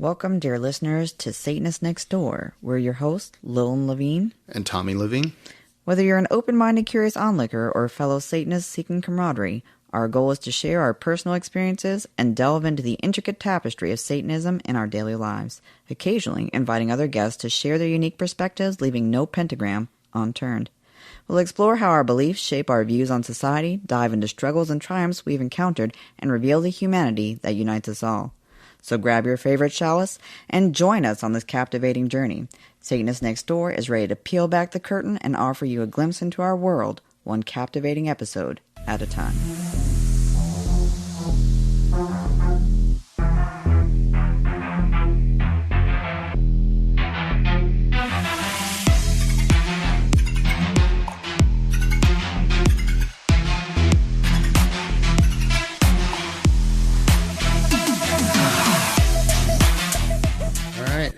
Welcome, dear listeners, to Satanist Nextdoor. We're your hosts, Lillian Levine and Tommy Levine. Whether you're an open-minded, curious onlooker or a fellow Satanist seeking camaraderie, our goal is to share our personal experiences and delve into the intricate tapestry of Satanism in our daily lives, occasionally inviting other guests to share their unique perspectives, leaving no pentagram unturned. We'll explore how our beliefs shape our views on society, dive into struggles and triumphs we've encountered, and reveal the humanity that unites us all. So grab your favorite chalice and join us on this captivating journey. Satanist Nextdoor is ready to peel back the curtain and offer you a glimpse into our world, one captivating episode at a time.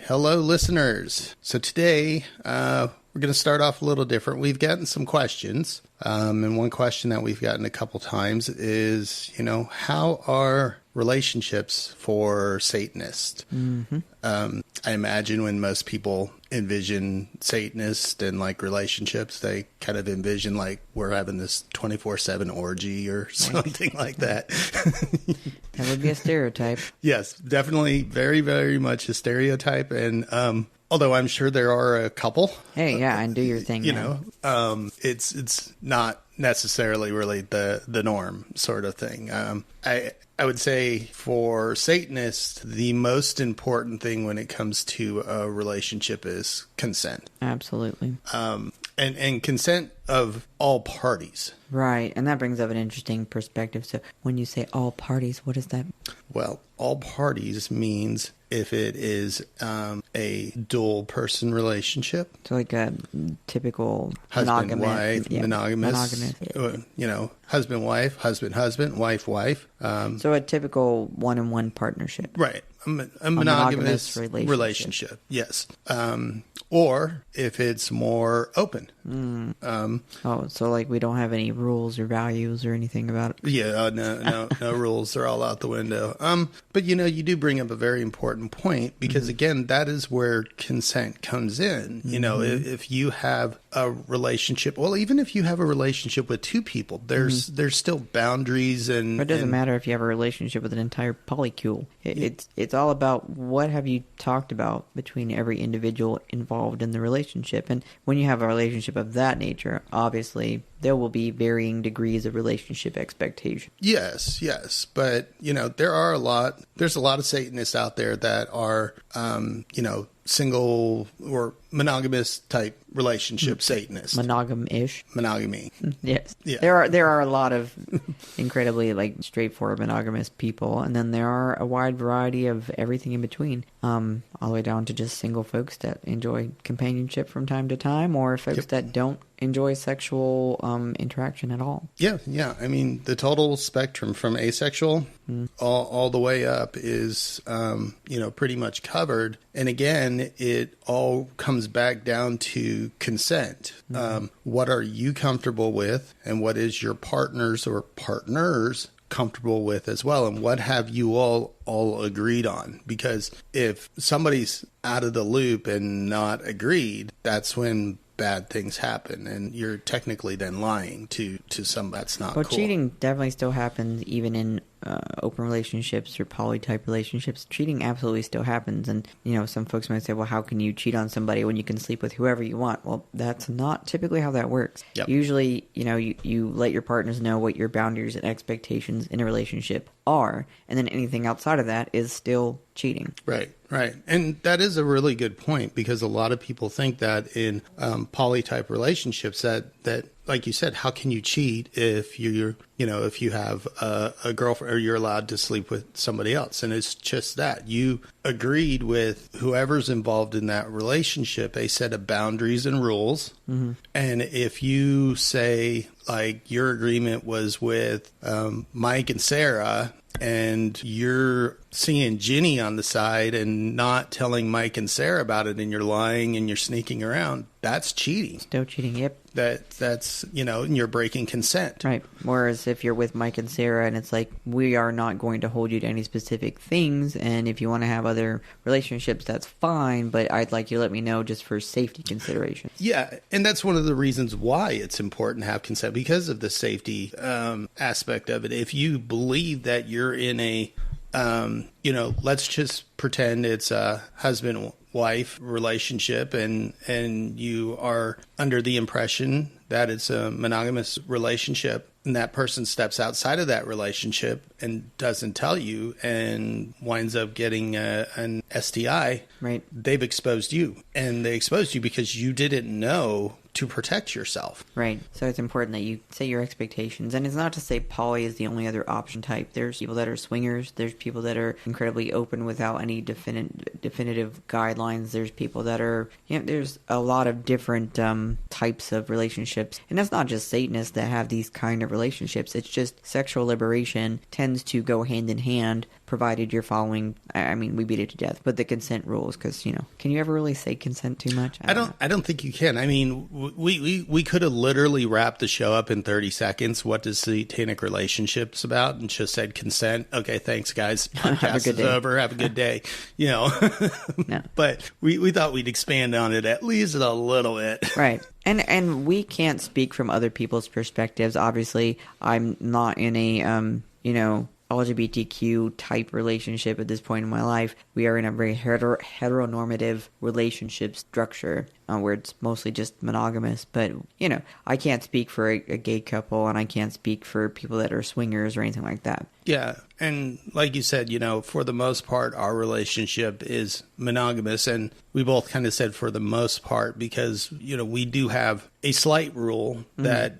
Hello, listeners. So today, we're going to start off a little different. We've gotten some questions, and one question that we've gotten a couple times is, how are relationships for Satanists? Mm-hmm. I imagine when most people envision Satanist and relationships, they kind of envision we're having this 24/7 orgy or something like that. That would be a stereotype. Yes, definitely very, very much a stereotype. And although I'm sure there are a couple. Hey, yeah, and do your thing. It's not necessarily really the norm sort of thing. I would say for Satanists, the most important thing when it comes to a relationship is consent. Absolutely. And consent of all parties. Right, and that brings up an interesting perspective. So when you say all parties, what does that mean? Well, all parties means if it is a dual-person relationship. So like a typical husband, monogamous. wife, monogamous. Husband, husband, wife. So a typical one-on-one partnership. Right. A monogamous relationship. Yes. Or if it's more open. So we don't have any rules or values or anything about it? Yeah, no rules. They're all out the window. But you do bring up a very important point because, again, that is where consent comes in. If you have a relationship, well, even if you have a relationship with two people, there's still boundaries and... It doesn't matter if you have a relationship with an entire polycule. It's all about what have you talked about between every individual involved in the relationship. And when you have a relationship of that nature, obviously there will be varying degrees of relationship expectation. Yes. But, there's a lot of Satanists out there that are, single or monogamous type relationship Satanists. Monogamy. Yes. Yeah. There are a lot of incredibly straightforward monogamous people, and then there are a wide variety of everything in between. All the way down to just single folks that enjoy companionship from time to time, or folks that don't enjoy sexual interaction at all. Yeah. I mean, the total spectrum from asexual all the way up is, pretty much covered. And again, it all comes back down to consent. What are you comfortable with, and what is your partners or partners comfortable with as well, and what have you all agreed on? Because if somebody's out of the loop and not agreed, that's when bad things happen, and you're technically then lying to somebody. That's not cool. Cheating definitely still happens even in open relationships or poly-type relationships. Cheating absolutely still happens, and some folks might say, well, how can you cheat on somebody when you can sleep with whoever you want? Well, that's not typically how that works. Yep. Usually, you let your partners know what your boundaries and expectations in a relationship are, and then anything outside of that is still cheating. Right. And that is a really good point, because a lot of people think that in poly-type relationships that like you said, how can you cheat if if you have a girlfriend or you're allowed to sleep with somebody else? And it's just that you agreed with whoever's involved in that relationship a set of boundaries and rules. And if you say, like your agreement was with Mike and Sarah, and you're seeing Ginny on the side and not telling Mike and Sarah about it, and you're lying and you're sneaking around, that's cheating. Still cheating, yep. That's, and you're breaking consent. Right. Whereas if you're with Mike and Sarah and it's like, we are not going to hold you to any specific things, and if you want to have other relationships, that's fine, but I'd like you to let me know just for safety consideration. Yeah, and that's one of the reasons why it's important to have consent, because of the safety aspect of it. If you believe that you're in a, let's just pretend it's a husband-wife relationship, and you are under the impression that it's a monogamous relationship, and that person steps outside of that relationship and doesn't tell you and winds up getting an STI, right? They've exposed you, and they exposed you because you didn't know to protect yourself. Right. So it's important that you set your expectations. And it's not to say poly is the only other option type. There's people that are swingers. There's people that are incredibly open without any definitive guidelines. There's people that are, there's a lot of different types of relationships. And that's not just Satanists that have these kind of relationships. It's just sexual liberation tends to go hand in hand, provided you're following, we beat it to death, but the consent rules, because, can you ever really say consent too much? I don't think you can. We could have literally wrapped the show up in 30 seconds. What does satanic relationships about? And just said consent. Okay, thanks, guys. Podcast is over. Have a good day. No. But we thought we'd expand on it at least a little bit. Right. And we can't speak from other people's perspectives. Obviously, I'm not in a, LGBTQ type relationship at this point in my life. We are in a very heteronormative relationship structure where it's mostly just monogamous. But, I can't speak for a gay couple, and I can't speak for people that are swingers or anything like that. Yeah. And like you said, for the most part, our relationship is monogamous. And we both kind of said for the most part, because, we do have a slight rule that,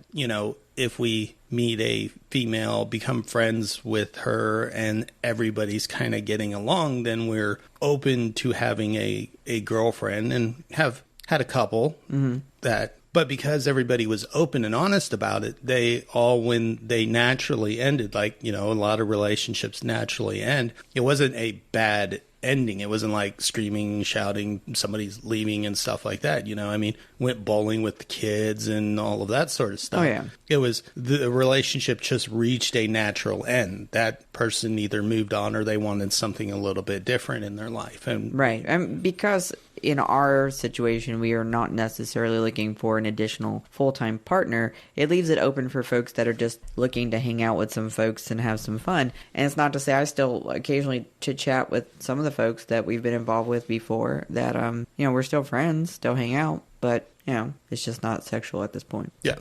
if we meet a female, become friends with her, and everybody's kind of getting along, then we're open to having a girlfriend, and have had a couple that. But because everybody was open and honest about it, when they naturally ended, like, a lot of relationships naturally end, it wasn't a bad ending. It wasn't like screaming, shouting, somebody's leaving and stuff like that. Went bowling with the kids and all of that sort of stuff. Oh, yeah. It was the relationship just reached a natural end. That person either moved on or they wanted something a little bit different in their life. And right. Because in our situation, we are not necessarily looking for an additional full-time partner. It leaves it open for folks that are just looking to hang out with some folks and have some fun. And it's not to say I still occasionally chit-chat with some of the folks that we've been involved with before that, we're still friends, still hang out, but, it's just not sexual at this point. Yeah.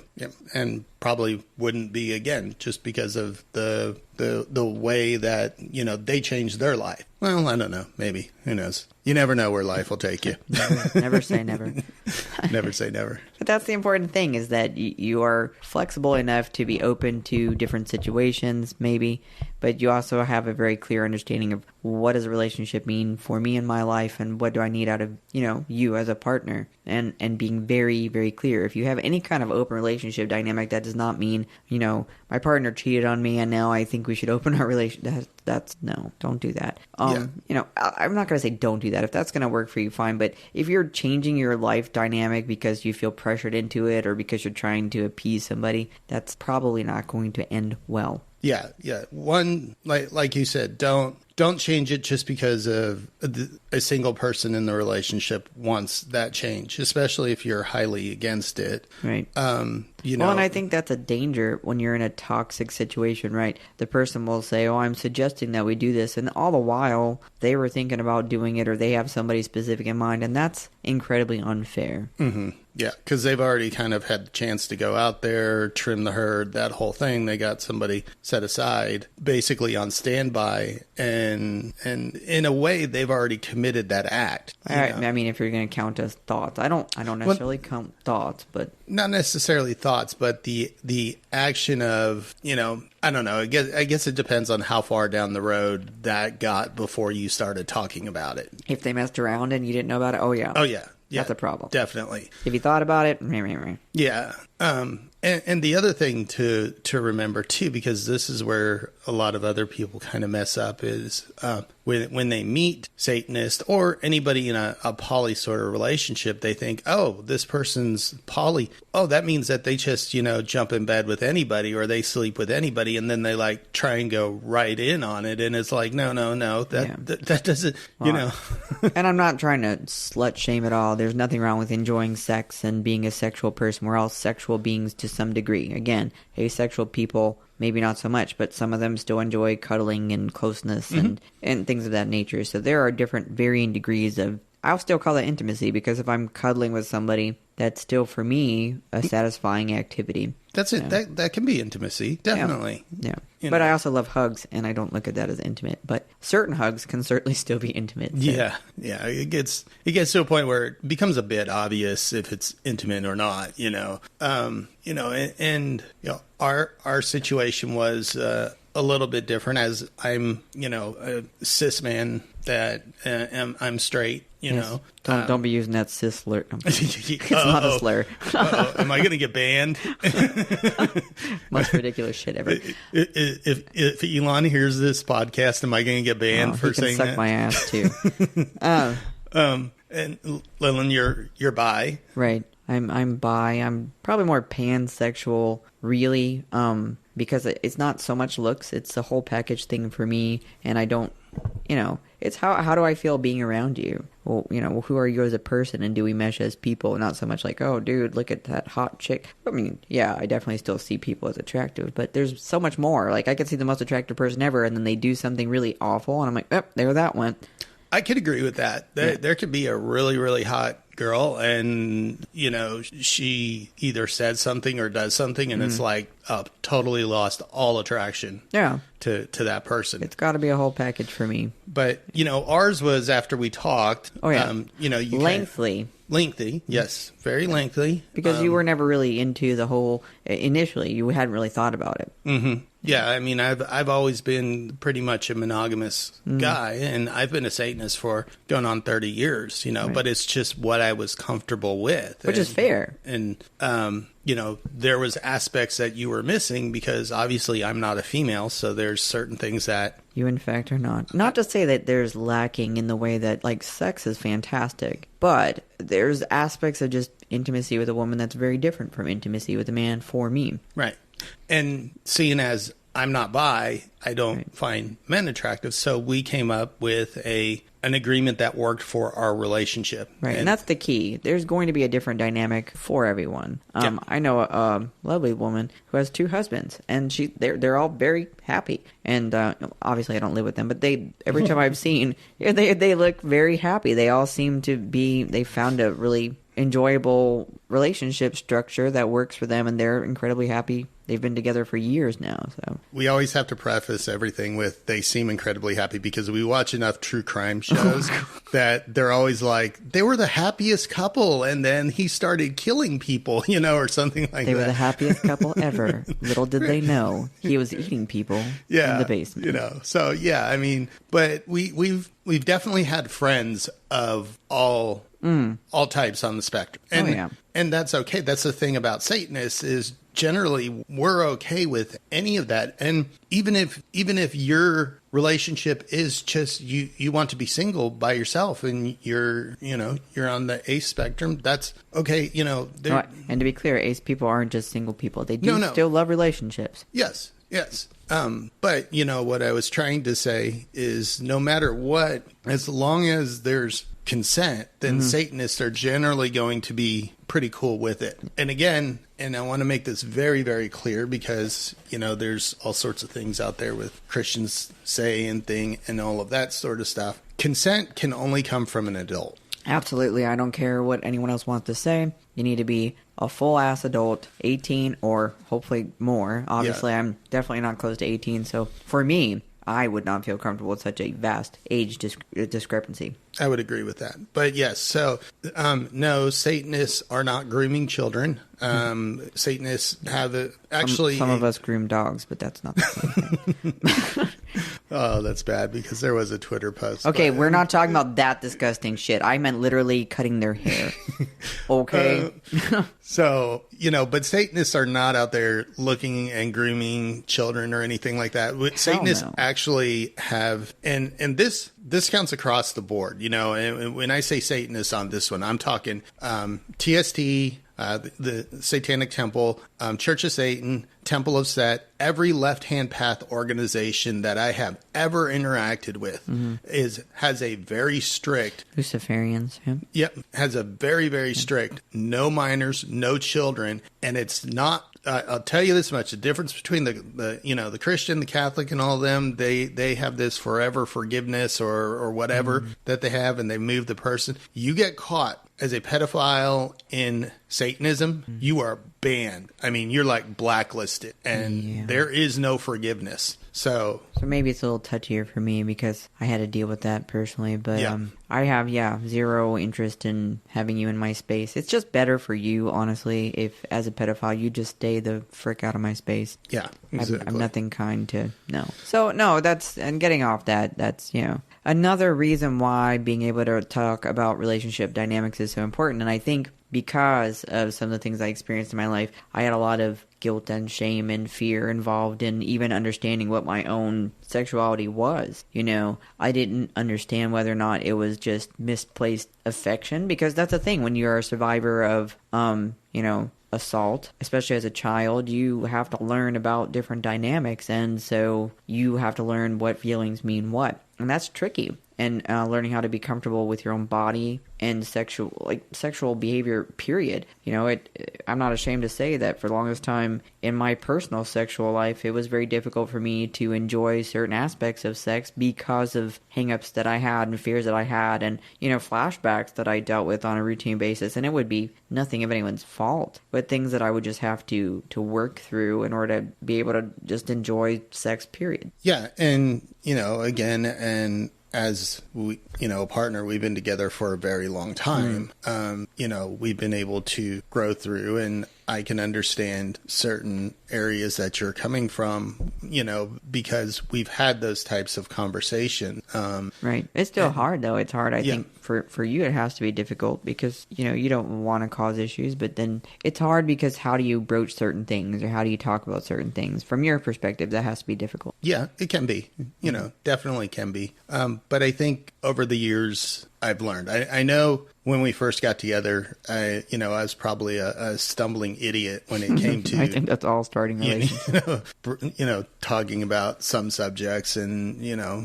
And probably wouldn't be again, just because of the way that, they changed their life. Well, I don't know. Maybe. Who knows? You never know where life will take you. Never say never. Never say never. But that's the important thing, is that you are flexible enough to be open to different situations, maybe, but you also have a very clear understanding of what does a relationship mean for me in my life, and what do I need out of, you as a partner, and being very, very clear. If you have any kind of open relationship dynamic, that does not mean, my partner cheated on me and now I think we should open our relationship. That's no, don't do that. I'm not going to say don't do that. If that's going to work for you, fine. But if you're changing your life dynamic because you feel pressured into it, or because you're trying to appease somebody, that's probably not going to end well. Yeah. One, like you said, don't change it just because of a single person in the relationship wants that change, especially if you're highly against it. Right. Well, and I think that's a danger when you're in a toxic situation, right? The person will say, I'm suggesting that we do this, and all the while they were thinking about doing it, or they have somebody specific in mind, and that's incredibly unfair. Mm-hmm. Yeah, because they've already kind of had the chance to go out there, trim the herd, that whole thing. They got somebody set aside, basically on standby, and in a way, they've already committed that act. I mean, if you're going to count as thoughts, I don't necessarily count thoughts, but not necessarily thoughts, but the action of, I don't know. I guess it depends on how far down the road that got before you started talking about it. If they messed around and you didn't know about it, oh yeah. Yeah, that's a problem. Definitely. If you thought about it, yeah. And the other thing to remember too, because this is where a lot of other people kind of mess up, is when they meet Satanists or anybody in a poly sort of relationship, they think, oh, this person's poly. Oh, that means that they just, jump in bed with anybody or they sleep with anybody. And then they like try and go right in on it. And it's like, no, that doesn't, And I'm not trying to slut shame at all. There's nothing wrong with enjoying sex and being a sexual person. We're all sexual beings to some degree. Again, asexual people, maybe not so much, but some of them still enjoy cuddling and closeness and things of that nature. So there are different varying degrees of, I'll still call it intimacy, because if I'm cuddling with somebody, that's still for me a satisfying activity. That's it. That can be intimacy, definitely. Yeah. But I also love hugs, and I don't look at that as intimate. But certain hugs can certainly still be intimate. So. Yeah. It gets to a point where it becomes a bit obvious if it's intimate or not. Our situation was a little bit different, as I'm a cis man that I'm straight. Don't be using that cis slur. It's not a slur. Am I going to get banned? Most ridiculous shit ever. If Elon hears this podcast, am I going to get banned for saying that? He can suck my ass too. And Lillian, you're bi, right? I'm bi. I'm probably more pansexual, really, because it's not so much looks. It's the whole package thing for me, and I don't. It's how do I feel being around you? Well, who are you as a person, and do we mesh as people? Not so much like, oh, dude, look at that hot chick. I mean, yeah, I definitely still see people as attractive, but there's so much more. Like, I could see the most attractive person ever, and then they do something really awful, and I'm like, oh, there that went. I could agree with that. There could be a really, really hot girl, and she either said something or does something, and it's like totally lost all attraction to that person. It's got to be a whole package for me. But ours was after we talked. Oh yeah. Lengthy, yes, very lengthy. Because you were never really into the whole. Initially, you hadn't really thought about it. Mm-hmm. Yeah, I mean, I've always been pretty much a monogamous guy, and I've been a Satanist for going on 30 years, right. But it's just what I was comfortable with. Which is fair. And, there was aspects that you were missing because obviously I'm not a female, so there's certain things that... You, in fact, are not. Not to say that there's lacking in the way that, like, sex is fantastic, but there's aspects of just intimacy with a woman that's very different from intimacy with a man for me. Right. And seeing as I'm not bi, I don't find men attractive. So we came up with an agreement that worked for our relationship. Right, and that's the key. There's going to be a different dynamic for everyone. I know a lovely woman who has 2 husbands, and they're all very happy. And obviously I don't live with them, but every time I've seen, they look very happy. They all seem to be, they found a really enjoyable relationship structure that works for them, and they're incredibly happy. They've been together for years now. So we always have to preface everything with they seem incredibly happy, because we watch enough true crime shows that they're always like, they were the happiest couple, and then he started killing people, or something like that. They were the happiest couple ever. Little did they know he was eating people in the basement. So yeah, I mean, but we've definitely had friends of all types on the spectrum. And, and that's okay. That's the thing about Satanists is generally we're okay with any of that. And even if your relationship is just you want to be single by yourself and you're on the ace spectrum, that's okay. And to be clear, ace people aren't just single people. They do still love relationships. Yes. But what I was trying to say is no matter what, as long as there's consent, then Satanists are generally going to be pretty cool with it. And again, and I want to make this very, very clear, because, there's all sorts of things out there with Christians say and all of that sort of stuff. Consent can only come from an adult. Absolutely. I don't care what anyone else wants to say. You need to be a full-ass adult, 18 or hopefully more. Obviously, I'm definitely not close to 18, so for me, I would not feel comfortable with such a vast age discrepancy. I would agree with that. But yes, so no, Satanists are not grooming children. Satanists have actually... Some of us groom dogs, but that's not the same thing. Oh, that's bad because there was a Twitter post. Okay, we're not talking about that disgusting shit. I meant literally cutting their hair. Okay. So, but Satanists are not out there looking and grooming children or anything like that. Satanists actually have, and this counts across the board, and when I say Satanists on this one, I'm talking TST, the Satanic Temple, Church of Satan, Temple of Set, every left-hand path organization that I have ever interacted with has a very strict Luciferians. Yeah. Yep, has a very, very strict no minors, no children, and it's not. I'll tell you this much: the difference between the Christian, the Catholic, and all of them, they have this forever forgiveness or whatever that they have, and they move the person. You get caught as a pedophile in Satanism, you are banned. I mean, you're like blacklisted, and there is no forgiveness. So maybe it's a little touchier for me because I had to deal with that personally, but I have zero interest in having you in my space. It's just better for you, honestly, if as a pedophile you just stay the frick out of my space. Yeah, exactly. I'm nothing kind to no. So no, and getting off that's another reason why being able to talk about relationship dynamics is so important. And I think because of some of the things I experienced in my life, I had a lot of guilt and shame and fear involved in even understanding what my own sexuality was. I didn't understand whether or not it was just misplaced affection, because that's the thing when you're a survivor of, assault, especially as a child, you have to learn about different dynamics, and so you have to learn what feelings mean what, and that's tricky. And learning how to be comfortable with your own body and sexual behavior, period. I'm not ashamed to say that for the longest time in my personal sexual life, it was very difficult for me to enjoy certain aspects of sex because of hang-ups that I had and fears that I had and, flashbacks that I dealt with on a routine basis. And it would be nothing of anyone's fault, but things that I would just have to work through in order to be able to just enjoy sex, period. Yeah, and, again, and as we, a partner, we've been together for a very long time. We've been able to grow through, and I can understand certain areas that you're coming from, because we've had those types of conversation. Right. It's still hard, though. It's hard. I think for you, it has to be difficult because, you don't want to cause issues, but then it's hard because how do you broach certain things or how do you talk about certain things? From your perspective, that has to be difficult. Yeah, it can be, definitely can be. But I think over the years I've learned, I know when we first got together, I was probably a stumbling idiot when it came to, I think that's all starting relations. talking about some subjects and,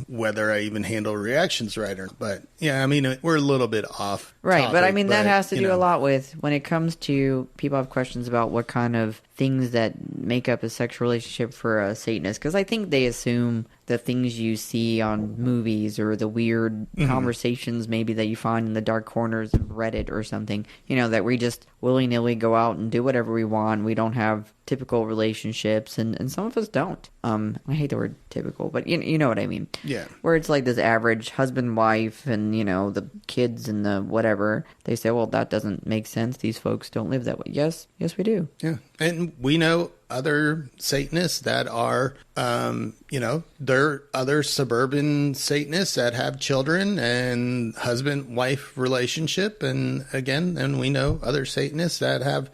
whether I even handle reactions right or not. But yeah, I mean, we're a little bit off. Right. Topic, but I mean, that has to do a lot with when it comes to people have questions about what kind of things that make up a sexual relationship for a Satanist. Because I think they assume the things you see on movies or the weird conversations maybe that you find in the dark corners of Reddit or something, that we just willy-nilly go out and do whatever we want. We don't have typical relationships, and some of us don't. I hate the word typical, but you know what I mean. Yeah. Where it's like this average husband, wife, and, the kids and the whatever. They say, well, that doesn't make sense. These folks don't live that way. Yes, we do. Yeah. And we know other Satanists that are, there are other suburban Satanists that have children and husband-wife relationship. And again, we know other Satanists that have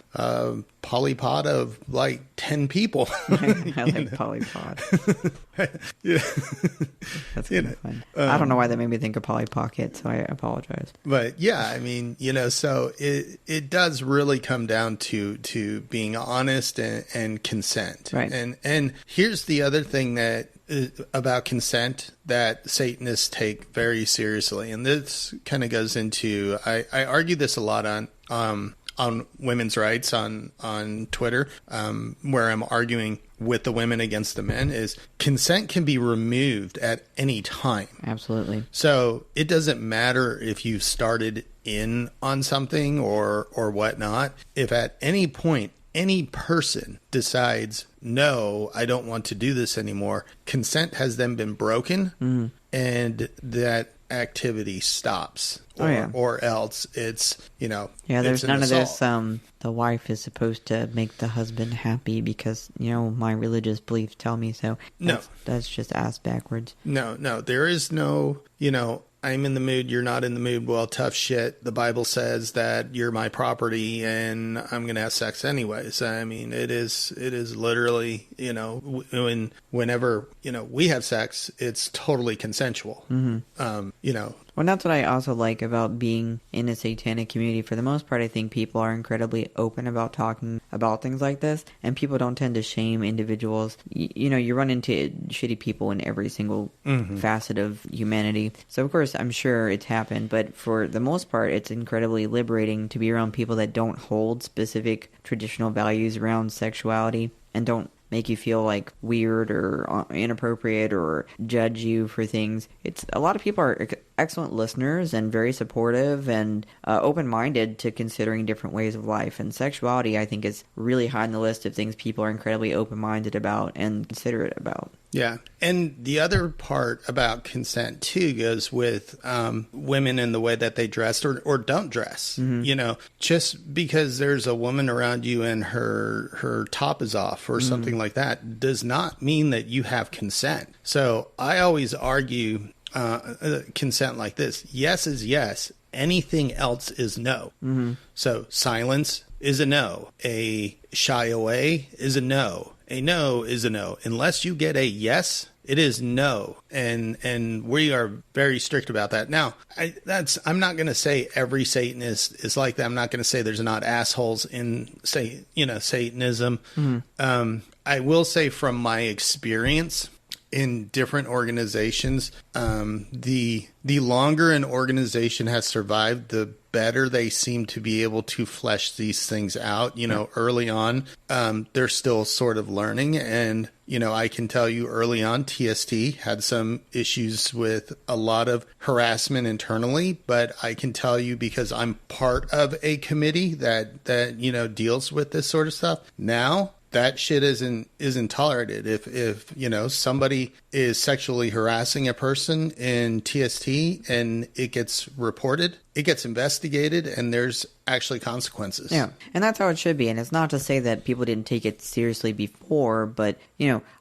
polypod of like 10 people. I like polypod. Yeah. That's kind of fun. I don't know why that made me think of Polly Pocket, so I apologize. But yeah, I mean, so it does really come down to being honest and consent. Right. And here's the other thing that about consent that Satanists take very seriously, and this kind of goes into I argue this a lot on women's rights on Twitter, where I'm arguing with the women against the men, is consent can be removed at any time. Absolutely. So it doesn't matter if you've started in on something or whatnot. If at any point any person decides, no, I don't want to do this anymore, consent has then been broken, and that activity stops. Oh, or else it's, there's it's an none assault. of this, the wife is supposed to make the husband happy because, my religious beliefs tell me so. That's just ass backwards. No, there is no, I'm in the mood, you're not in the mood. Well, tough shit. The Bible says that you're my property and I'm going to have sex anyways. I mean, it is literally, whenever, we have sex, it's totally consensual. Well, that's what I also like about being in a satanic community. For the most part, I think people are incredibly open about talking about things like this, and people don't tend to shame individuals. You run into shitty people in every single facet of humanity. So, of course, I'm sure it's happened, but for the most part, it's incredibly liberating to be around people that don't hold specific traditional values around sexuality and don't make you feel like weird or inappropriate or judge you for things. It's a lot of people are excellent listeners and very supportive and open-minded to considering different ways of life. And sexuality, I think, is really high on the list of things people are incredibly open-minded about and considerate about. Yeah. And the other part about consent, too, goes with women and the way that they dress or don't dress. Just because there's a woman around you and her top is off or something like that does not mean that you have consent. So I always argue consent like this. Yes is yes. Anything else is no. So silence is a no. A shy away is a no. A no is a no. Unless you get a yes, it is no. And we are very strict about that. Now, I'm not going to say every Satanist is like that. I'm not going to say there's not assholes in, Satanism. I will say from my experience in different organizations, the longer an organization has survived, the better they seem to be able to flesh these things out. Early on, they're still sort of learning. And, I can tell you early on, TST had some issues with a lot of harassment internally. But I can tell you, because I'm part of a committee that deals with this sort of stuff now, that shit isn't tolerated. If somebody is sexually harassing a person in TST and it gets reported, it gets investigated, and there's actually consequences. Yeah, and that's how it should be. And it's not to say that people didn't take it seriously before, but,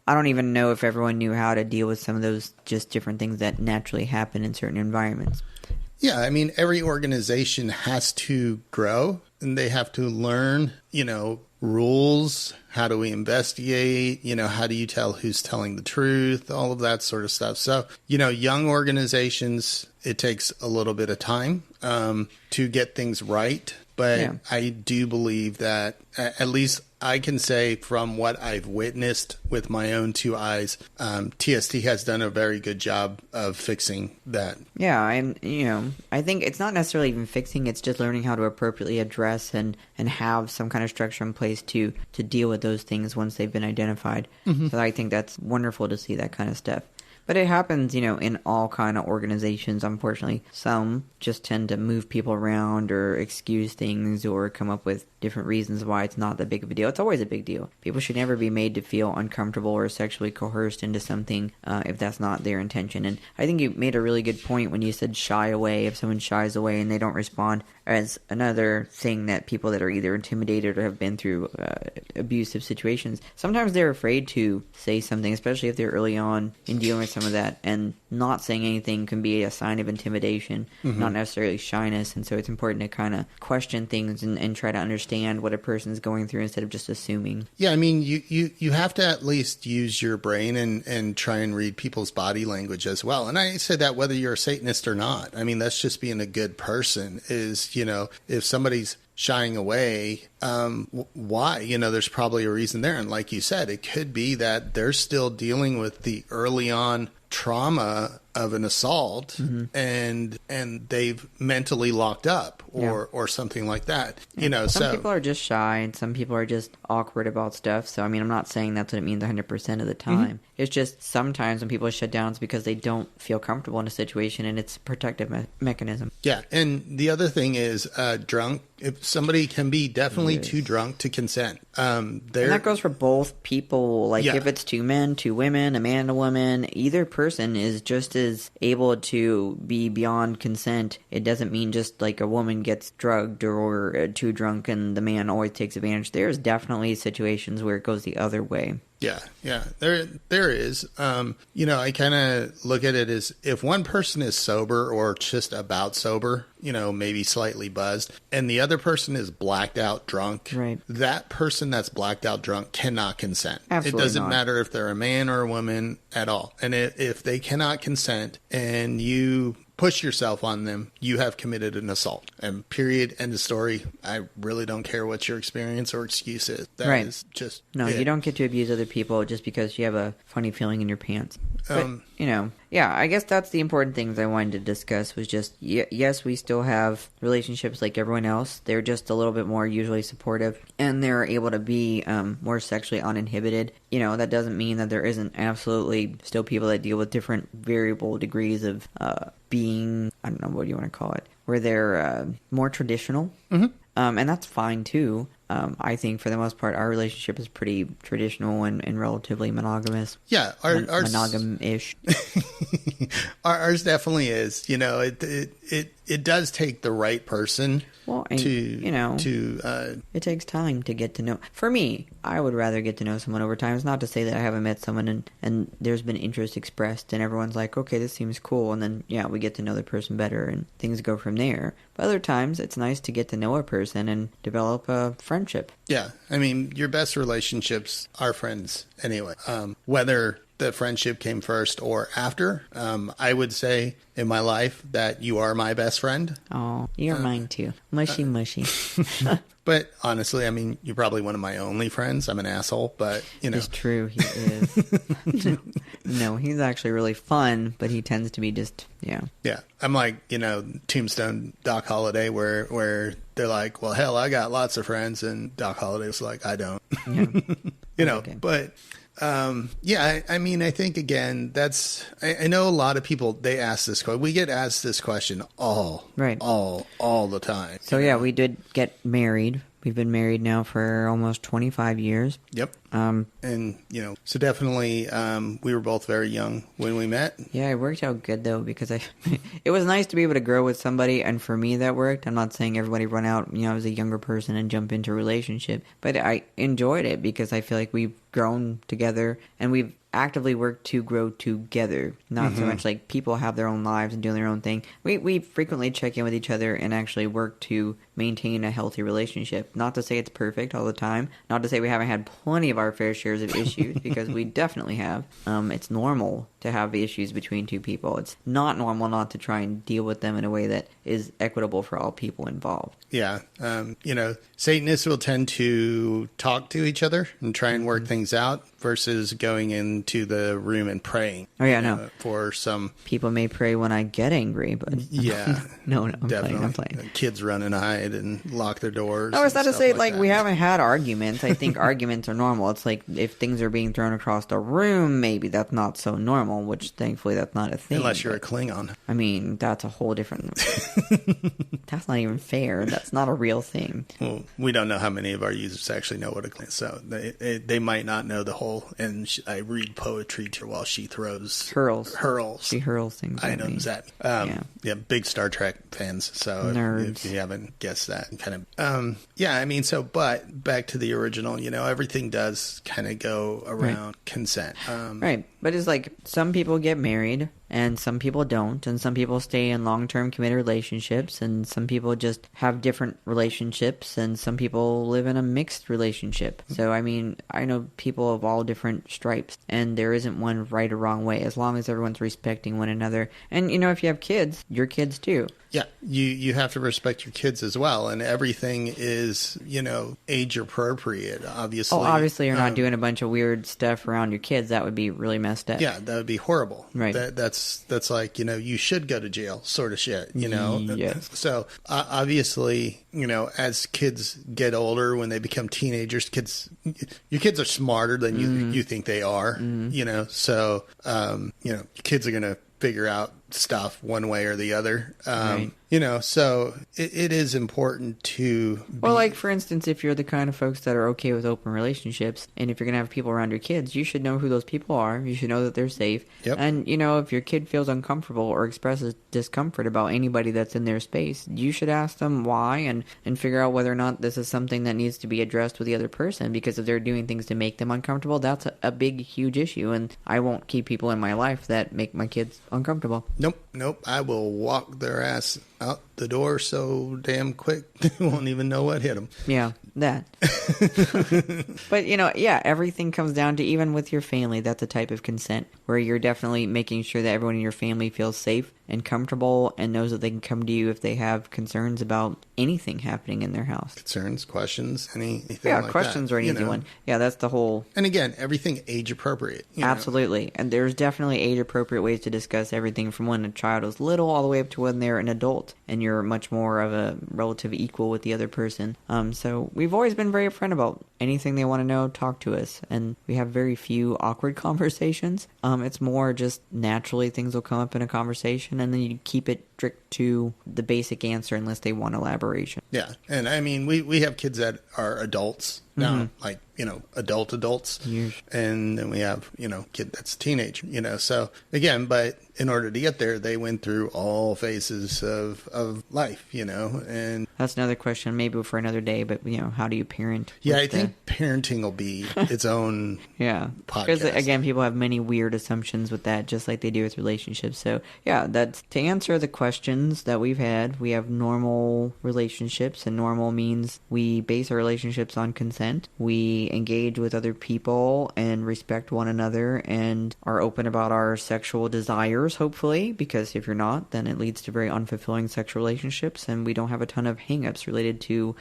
I don't even know if everyone knew how to deal with some of those just different things that naturally happen in certain environments. Yeah, I mean, every organization has to grow, and they have to learn, rules. How do we investigate? How do you tell who's telling the truth? All of that sort of stuff. So, young organizations, it takes a little bit of time to get things right. But I do believe that, at least I can say from what I've witnessed with my own two eyes, TST has done a very good job of fixing that. Yeah, and, I think it's not necessarily even fixing, it's just learning how to appropriately address and have some kind of structure in place to deal with those things once they've been identified. So I think that's wonderful to see that kind of stuff. But it happens, in all kind of organizations, unfortunately. Some just tend to move people around or excuse things or come up with different reasons why it's not that big of a deal. It's always a big deal. People should never be made to feel uncomfortable or sexually coerced into something if that's not their intention. And I think you made a really good point when you said shy away. If someone shies away and they don't respond, as another thing that people that are either intimidated or have been through abusive situations, sometimes they're afraid to say something, especially if they're early on in dealing with some of that. And not saying anything can be a sign of intimidation, not necessarily shyness. And so it's important to kind of question things and try to understand what a person's going through instead of just assuming. Yeah, I mean, you have to at least use your brain and try and read people's body language as well. And I say that whether you're a Satanist or not. I mean, that's just being a good person is, if somebody's shying away, why? There's probably a reason there. And like you said, it could be that they're still dealing with the early on trauma of an assault and they've mentally locked up or something like that. Some people are just shy and some people are just awkward about stuff. So, I mean, I'm not saying that's what it means 100% of the time. It's just sometimes when people shut down, it's because they don't feel comfortable in a situation and it's a protective mechanism. Yeah. And the other thing is drunk. If somebody can be definitely too drunk to consent. And that goes for both people. Like if it's two men, two women, a man and a woman, either person is just as is able to be beyond consent, it doesn't mean just like a woman gets drugged or too drunk and the man always takes advantage. There's definitely situations where it goes the other way. Yeah, there is. I kind of look at it as if one person is sober or just about sober, maybe slightly buzzed, and the other person is blacked out drunk, right? That person that's blacked out drunk cannot consent. Absolutely It doesn't not. matter if they're a man or a woman at all. And if they cannot consent and you push yourself on them, you have committed an assault. And period, end of story. I really don't care what your experience or excuse is. That is just No, it. you don't get to abuse other people just because you have a funny feeling in your pants. But, I guess that's the important things I wanted to discuss was just, yes, we still have relationships like everyone else. They're just a little bit more usually supportive, and they're able to be more sexually uninhibited. That doesn't mean that there isn't absolutely still people that deal with different variable degrees of being, I don't know, what do you want to call it, where they're more traditional. Mm-hmm. And that's fine too. I think for the most part, our relationship is pretty traditional and relatively monogamous. Yeah, ours monogam-ish. Ours definitely is. It does take the right person. Well, it takes time to get to know. For me, I would rather get to know someone over time. It's not to say that I haven't met someone and there's been interest expressed and everyone's like, okay, this seems cool, and then we get to know the person better and things go from there. But other times, it's nice to get to know a person and develop a friendship. Yeah, I mean, your best relationships are friends anyway. Whether the friendship came first or after, I would say in my life that you are my best friend. Oh, you're mine too. Mushy, mushy. But honestly, I mean, you're probably one of my only friends. I'm an asshole, but It's true, he is. No, he's actually really fun, but he tends to be just, Yeah, I'm like, Tombstone Doc Holliday, where they're like, well, hell, I got lots of friends, and Doc Holliday's like, I don't. Yeah. Okay. But I mean, I think again, I know a lot of people, they ask this question. We get asked this question all the time. So we did get married. We've been married now for almost 25 years. Yep. So definitely, we were both very young when we met. Yeah, it worked out good though, because it was nice to be able to grow with somebody, and for me that worked. I'm not saying everybody run out, as a younger person and jump into a relationship, but I enjoyed it because I feel like we've grown together and we've actively work to grow together, not so much like people have their own lives and doing their own thing. We frequently check in with each other and actually work to maintain a healthy relationship. Not to say it's perfect all the time, not to say we haven't had plenty of our fair shares of issues, because we definitely have. It's normal to have issues between two people. It's not normal not to try and deal with them in a way that is equitable for all people involved. Yeah. Satanists will tend to talk to each other and try and work things out versus going into the room and praying. Oh, yeah, no. For some... People may pray when I get angry, but... Yeah. No, I'm definitely. playing. Kids run and hide and lock their doors. No, it's not to say, like we haven't had arguments. I think arguments are normal. It's like, if things are being thrown across the room, maybe that's not so normal, which thankfully that's not a thing. Unless you're a Klingon. I mean, that's a whole different... That's not even fair. That's not a real thing. Well, we don't know how many of our users actually know what a Klingon is, so they might not know the whole, and I read poetry to her while she throws... Hurls. She hurls things items at me. Yeah, big Star Trek fans, so if you haven't guessed that, kind of... but back to the original, everything does kind of go around consent. Right, but it's like, some people get married, and some people don't, and some people stay in long-term committed relationships, and some people just have different relationships, and some people live in a mixed relationship. So, I mean, I know people of all different stripes, and there isn't one right or wrong way, as long as everyone's respecting one another. And, if you have kids, your kids too. Yeah, you have to respect your kids as well, and everything is, age appropriate, obviously. Oh, obviously you're not doing a bunch of weird stuff around your kids. That would be really messed up. Yeah, that would be horrible. Right. That's like, you should go to jail sort of shit, Yes. So, obviously, as kids get older, when they become teenagers, your kids are smarter than you think they are, so, kids are going to figure out stuff one way or the other. Right. You know, so it is important to Well, like, for instance, if you're the kind of folks that are okay with open relationships, and if you're going to have people around your kids, you should know who those people are. You should know that they're safe. Yep. And, you know, if your kid feels uncomfortable or expresses discomfort about anybody that's in their space, you should ask them why and figure out whether or not this is something that needs to be addressed with the other person. Because if they're doing things to make them uncomfortable, that's a big, huge issue. And I won't keep people in my life that make my kids uncomfortable. Nope. I will walk their ass out the door so damn quick they won't even know what hit them. Yeah, that. But, you know, yeah, everything comes down to, even with your family, that's a type of consent where you're definitely making sure that everyone in your family feels safe and comfortable and knows that they can come to you if they have concerns about anything happening in their house. Concerns, questions, anything like that. Yeah, questions are an easy one. Yeah, that's the whole... And again, everything age appropriate. Absolutely. And there's definitely age appropriate ways to discuss everything from when a child is little all the way up to when they're an adult and you're much more of a relative equal with the other person. So we've always been very upfront about anything they want to know, talk to us. And we have very few awkward conversations. It's more just naturally things will come up in a conversation, and then you keep it strict to the basic answer unless they want elaboration. Yeah. And I mean, we have kids that are adults now, like, you know, adults. Yes. And then we have, you know, kid that's a teenager, you know. So again, but in order to get there, they went through all phases of life, you know. And that's another question, maybe for another day, but, you know, how do you parent? Yeah, I think parenting will be its own yeah, podcast. Because, again, people have many weird assumptions with that, just like they do with relationships. So, yeah, that's to answer the questions that we've had. We have normal relationships, and normal means we base our relationships on consent. We engage with other people and respect one another and are open about our sexual desires, hopefully, because if you're not, then it leads to very unfulfilling sexual relationships, and we don't have a ton of hang-ups related to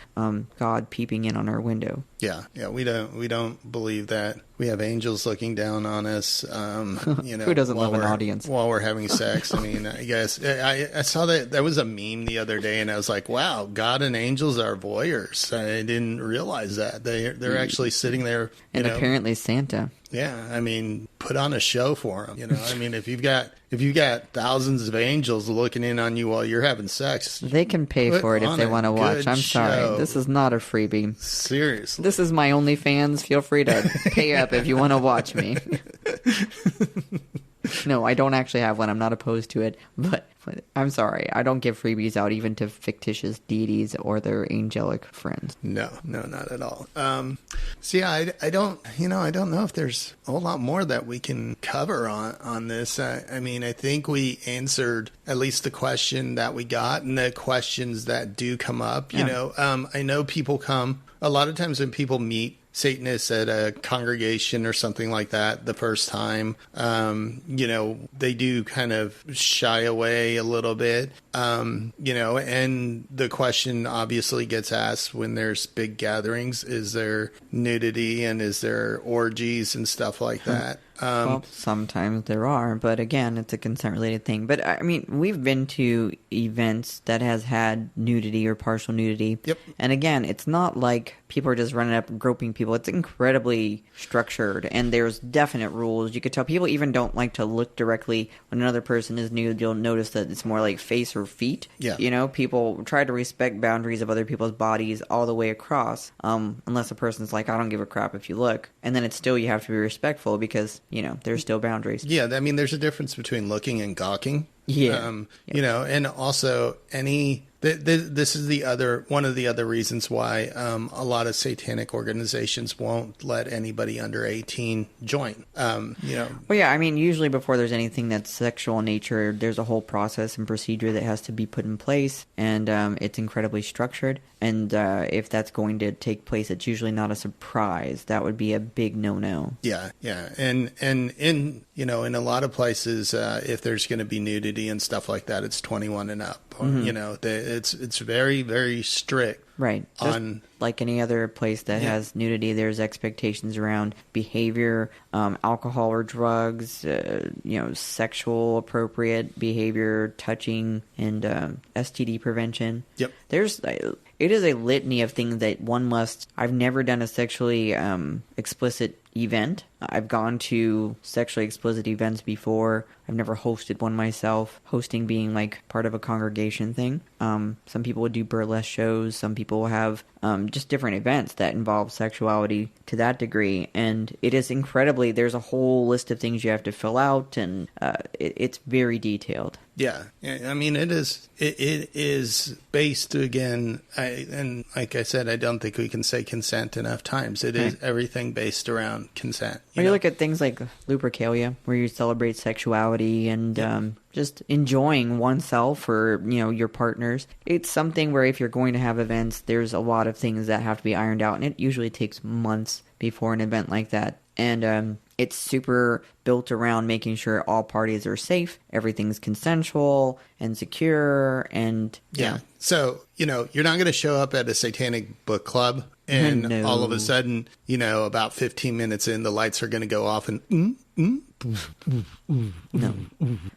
God peeping in on our window. Yeah, we don't believe that we have angels looking down on us. You know, who doesn't love an audience while we're having sex? I mean, I guess I saw that was a meme the other day, and I was like, wow, God and angels are voyeurs. I didn't realize that they're actually sitting there. And apparently Santa. Yeah, I mean, put on a show for them. You know, I mean, if you've got thousands of angels looking in on you while you're having sex, they can pay for it if they want to watch. I'm sorry, this is not a freebie. Seriously, this is my OnlyFans. Feel free to pay up if you want to watch me. No, I don't actually have one. I'm not opposed to it, but I'm sorry. I don't give freebies out even to fictitious deities or their angelic friends. No, not at all. So yeah, I don't know if there's a whole lot more that we can cover on this. I mean, I think we answered at least the question that we got and the questions that do come up. You know, I know people come a lot of times when people meet Satanists at a congregation or something like that the first time, you know, they do kind of shy away a little bit, you know, and the question obviously gets asked when there's big gatherings, is there nudity and is there orgies and stuff like that? Well, sometimes there are, but again, it's a consent-related thing. But, I mean, we've been to events that has had nudity or partial nudity. Yep. And again, it's not like people are just running up and groping people. It's incredibly structured, and there's definite rules. You could tell people even don't like to look directly when another person is nude. You'll notice that it's more like face or feet. Yeah. You know, people try to respect boundaries of other people's bodies all the way across, unless a person's like, I don't give a crap if you look. And then it's still, you have to be respectful because, you know, there's still boundaries. Yeah, I mean, there's a difference between looking and gawking. Yeah. You know, and also this is one of the other reasons why a lot of satanic organizations won't let anybody under 18 join. You know. Well, yeah, I mean, usually before there's anything that's sexual in nature, there's a whole process and procedure that has to be put in place, and it's incredibly structured. And if that's going to take place, it's usually not a surprise. That would be a big no-no. Yeah, and in you know, in a lot of places, if there's going to be nudity and stuff like that, it's 21 and up. Or, you know, it's very, very strict. Right. Just like any other place that has nudity, there's expectations around behavior, alcohol or drugs, sexual appropriate behavior, touching, and STD prevention. Yep. It is a litany of things that one must... I've never done a sexually explicit event. I've gone to sexually explicit events before. I've never hosted one myself. Hosting being like part of a congregation thing. Some people would do burlesque shows. Some people have just different events that involve sexuality to that degree. And it is incredibly... There's a whole list of things you have to fill out, and it's very detailed. Yeah, I mean, it is based, again, and like I said, I don't think we can say consent enough times. It is everything based around consent. You look at things like Lupercalia, where you celebrate sexuality and just enjoying oneself or, your partners. It's something where if you're going to have events, there's a lot of things that have to be ironed out, and it usually takes months before an event like that. And it's super built around making sure all parties are safe, everything's consensual and secure, and... Yeah. So, you're not going to show up at a satanic book club and all of a sudden, about 15 minutes in, the lights are going to go off and...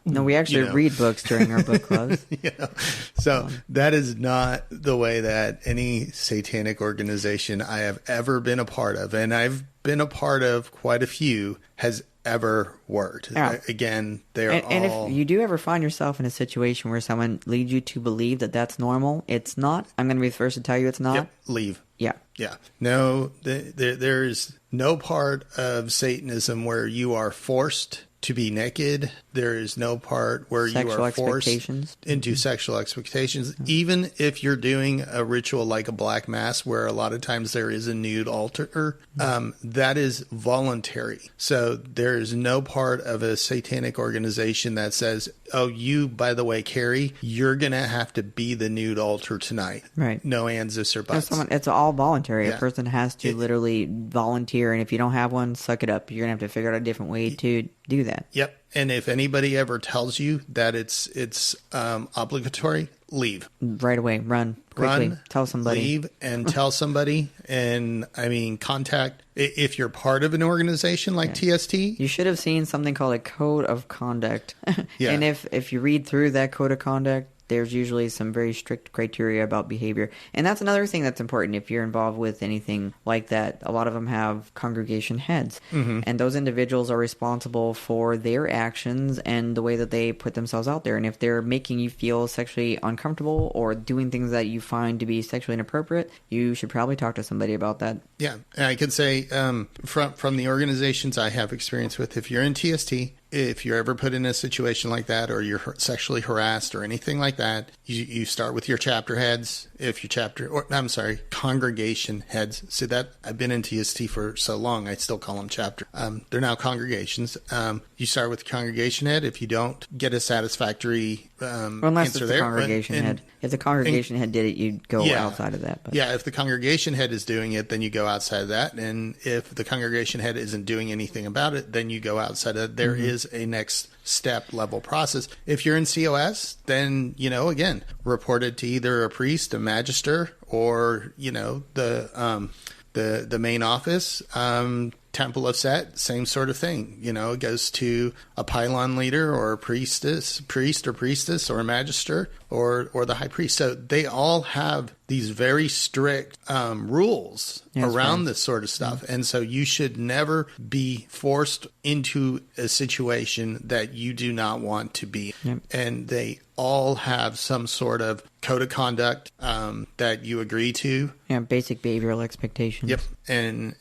No, we actually read books during our book clubs. So that is not the way that any satanic organization I have ever been a part of, and I've been a part of quite a few, has ever worked. Yeah. Again, they're all... And if you do ever find yourself in a situation where someone leads you to believe that that's normal, it's not. I'm going to be the first to tell you it's not. Yep, leave. Yeah. Yeah. No, there's no part of Satanism where you are forced to be naked. There is no part where you are forced into sexual expectations. Even if you're doing a ritual like a black mass, where a lot of times there is a nude altar, that is voluntary. So there is no part of a satanic organization that says, oh, you, by the way, Carrie, you're going to have to be the nude altar tonight. Right. No ands, ifs, or buts. It's all voluntary. A person has to literally volunteer, and if you don't have one, suck it up. You're going to have to figure out a different way to do that. Yep. And if anybody ever tells you that it's obligatory, leave. Right away. Run. Quickly. Tell somebody. Leave and tell somebody. And, contact. If you're part of an organization like TST. You should have seen something called a code of conduct. Yeah. And if you read through that code of conduct, there's usually some very strict criteria about behavior. And that's another thing that's important if you're involved with anything like that. A lot of them have congregation heads. Mm-hmm. And those individuals are responsible for their actions and the way that they put themselves out there. And if they're making you feel sexually uncomfortable or doing things that you find to be sexually inappropriate, you should probably talk to somebody about that. Yeah. And I can say from the organizations I have experience with, if you're in TST, if you're ever put in a situation like that, or you're sexually harassed or anything like that, you start with your chapter heads. If your congregation heads. See that I've been in TST for so long, I still call them chapter. They're now congregations. You start with the congregation head. If you don't get a satisfactory unless it's the congregation head. If the congregation head did it, you'd go outside of that. But. Yeah, if the congregation head is doing it, then you go outside of that. And if the congregation head isn't doing anything about it, then you go outside of that. There is a next step level process. If you're in COS, then, again, report it to either a priest, a magister, or, the main office. Temple of Set, same sort of thing. It goes to a pylon leader or a priest or priestess or a magister or the high priest. So they all have these very strict rules around this sort of stuff. Mm-hmm. And so you should never be forced into a situation that you do not want to be. Yep. And they all have some sort of code of conduct that you agree to. Yeah, basic behavioral expectations. Yep. And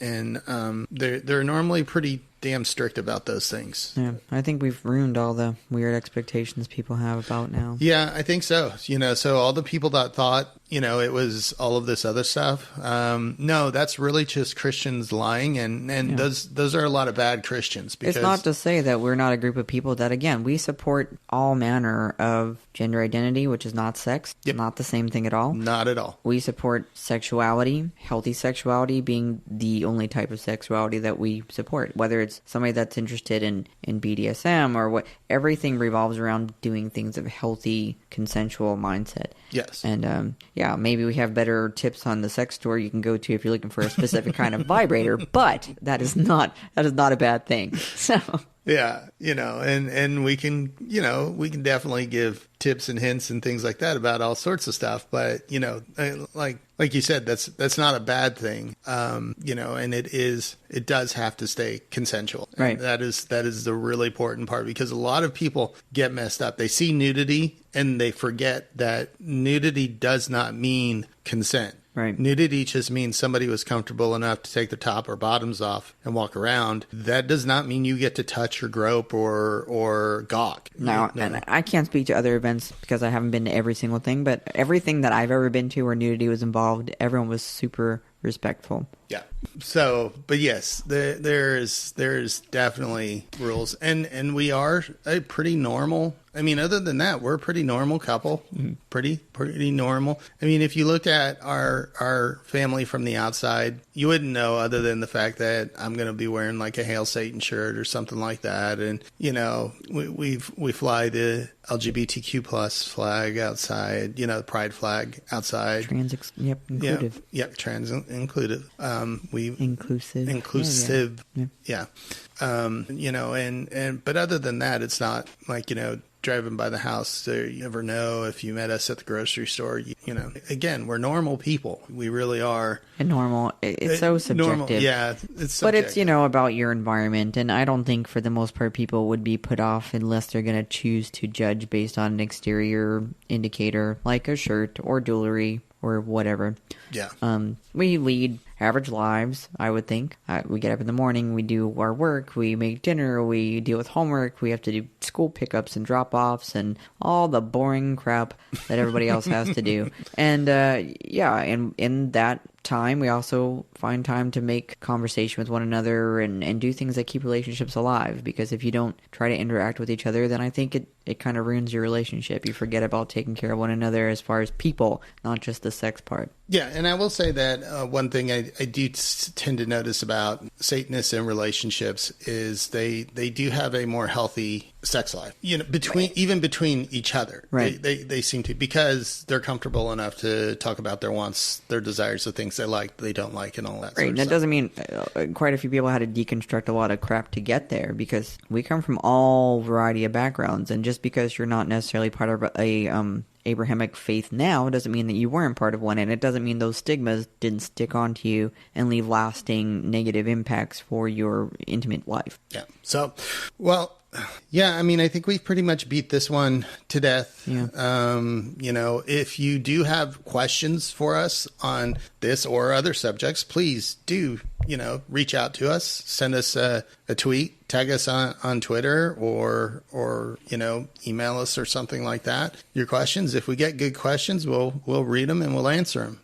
they're normally pretty damn strict about those things. Yeah, I think we've ruined all the weird expectations people have about now. Yeah, I think so. So all the people that thought, it was all of this other stuff. No, that's really just Christians lying, and those are a lot of bad Christians. Because it's not to say that we're not a group of people that, again, we support all manner of gender identity, which is not sex. Yep. Not the same thing at all. Not at all. We support sexuality, healthy sexuality being the only type of sexuality that we support, whether it's it's somebody that's interested in BDSM or what, everything revolves around doing things of healthy, consensual mindset. Yes. And maybe we have better tips on the sex store you can go to if you're looking for a specific kind of vibrator, but that is not a bad thing. So yeah, and we can definitely give tips and hints and things like that about all sorts of stuff, but like you said, that's not a bad thing. And it does have to stay consensual. Right. And that is the really important part, because a lot of people get messed up. They see nudity and they forget that nudity does not mean consent. Right. Nudity just means somebody was comfortable enough to take their top or bottoms off and walk around. That does not mean you get to touch or grope or gawk. No, and I can't speak to other events because I haven't been to every single thing, but everything that I've ever been to where nudity was involved, everyone was super respectful. Yeah. So, but yes, there's definitely rules, and we are a pretty normal. I mean, other than that, we're a pretty normal couple. Mm-hmm. Pretty normal. I mean, if you looked at our family from the outside, you wouldn't know, other than the fact that I'm going to be wearing like a Hail Satan shirt or something like that, and we fly the LGBTQ plus flag outside, the pride flag outside. Inclusive. Yep, trans included. Inclusive. Yeah. But other than that, it's not like, driving by the house, so you never know if you met us at the grocery store. Again, we're normal people. We really are. And normal, it's so subjective. Normal, yeah, it's subjective. But it's, about your environment. And I don't think for the most part people would be put off unless they're going to choose to judge based on an exterior indicator like a shirt or jewelry or whatever. Yeah. We lead average lives, I would think. We get up in the morning, we do our work, we make dinner, we deal with homework, we have to do school pickups and drop-offs and all the boring crap that everybody else has to do. And and in that time, we also find time to make conversation with one another and do things that keep relationships alive. Because if you don't try to interact with each other, then I think it kind of ruins your relationship. You forget about taking care of one another as far as people, not just the sex part. Yeah, and I will say that one thing I do tend to notice about Satanists and relationships is they do have a more healthy sex life. Between each other. Right. They seem to, because they're comfortable enough to talk about their wants, their desires, the things they like, they don't like, and all that. Right, and that doesn't mean quite a few people had to deconstruct a lot of crap to get there, because we come from all variety of backgrounds, and just because you're not necessarily part of a Abrahamic faith now doesn't mean that you weren't part of one, and it doesn't mean those stigmas didn't stick onto you and leave lasting negative impacts for your intimate life. Yeah. So, well, yeah, I mean, I think we've pretty much beat this one to death. Yeah. If you do have questions for us on this or other subjects, please do, reach out to us, send us a tweet, tag us on Twitter, or email us or something like that. Your questions, if we get good questions, we'll read them and we'll answer them.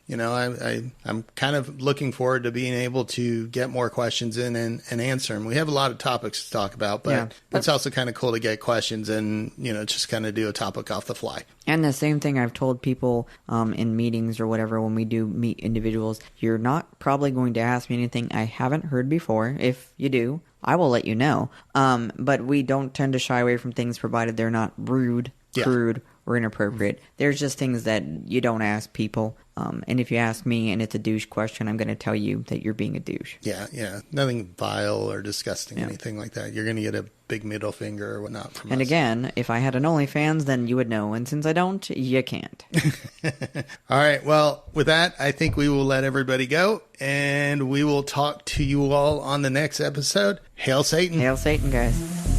I'm kind of looking forward to being able to get more questions in and answer them. We have a lot of topics to talk about, but it's also kind of cool to get questions and, just kind of do a topic off the fly. And the same thing I've told people in meetings or whatever when we do meet individuals, you're not probably going to ask me anything I haven't heard before. If you do, I will let you know. But we don't tend to shy away from things provided they're not rude, crude, or inappropriate. There's just things that you don't ask people. And if you ask me and it's a douche question, I'm going to tell you that you're being a douche. Yeah. Nothing vile or disgusting, anything like that. You're going to get a big middle finger or whatnot from us. And again, if I had an OnlyFans, then you would know. And since I don't, you can't. All right. Well, with that, I think we will let everybody go. And we will talk to you all on the next episode. Hail Satan. Hail Satan, guys.